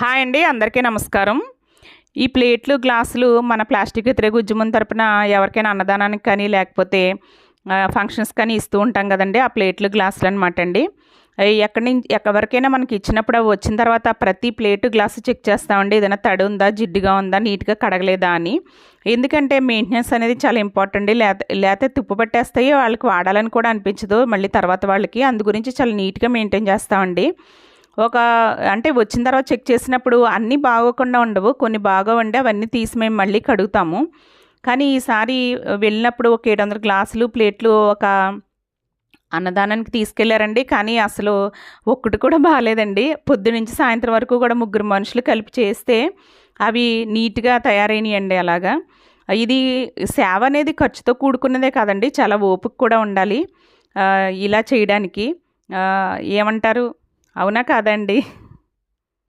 Hi అండి, అందరికీ నమస్కారం. ఈ ప్లేట్లు, గ్లాసులు మన ప్లాస్టిక్ వ్యతిరేక ఉద్యమం తరపున ఎవరికైనా అన్నదానానికి కానీ, లేకపోతే ఫంక్షన్స్ కానీ ఇస్తూ ఉంటాం కదండీ! ఆ ప్లేట్లు, గ్లాసులు అనమాట అండి. అయి ఎవరికైనా మనకి ఇచ్చినప్పుడు అవి వచ్చిన తర్వాత ప్రతి ప్లేటు, గ్లాసు చెక్ చేస్తామండి. ఏదైనా తడి ఉందా, జిడ్డుగా ఉందా, నీట్‌గా కడగలేదా అని. ఎందుకంటే మెయింటెనెన్స్ అనేది చాలా ఇంపార్టెంట్ అండి. లేతే తుప్పు పట్టేస్తాయి. వాళ్ళకి వాడాలని కూడా అనిపించదు మళ్ళీ తర్వాత వాళ్ళకి. అందు గురించి చాలా నీట్‌గా మెయింటైన్ చేస్తామండి. ఒక అంటే వచ్చిన తర్వాత చెక్ చేసినప్పుడు అన్నీ బాగోకుండా ఉండవు. కొన్ని బాగోవండి. అవన్నీ తీసి మేము మళ్ళీ కడుగుతాము. కానీ ఈసారి వెళ్ళినప్పుడు ఒక 700 గ్లాసులు, ప్లేట్లు ఒక అన్నదానానికి తీసుకెళ్లారండి. కానీ అసలు ఒక్కటి కూడా బాలేదండి. పొద్దునుంచి సాయంత్రం వరకు కూడా ముగ్గురు మనుషులు కలిపి చేస్తే అవి నీట్‌గా తయారైనయండి అలాగా. ఇది సేవ అనేది ఖర్చుతో కూడుకున్నదే కాదండి. చాలా ఓపిక కూడా ఉండాలి ఇలా చేయడానికి. ఏమంటారు? అవునా కాదా అండి?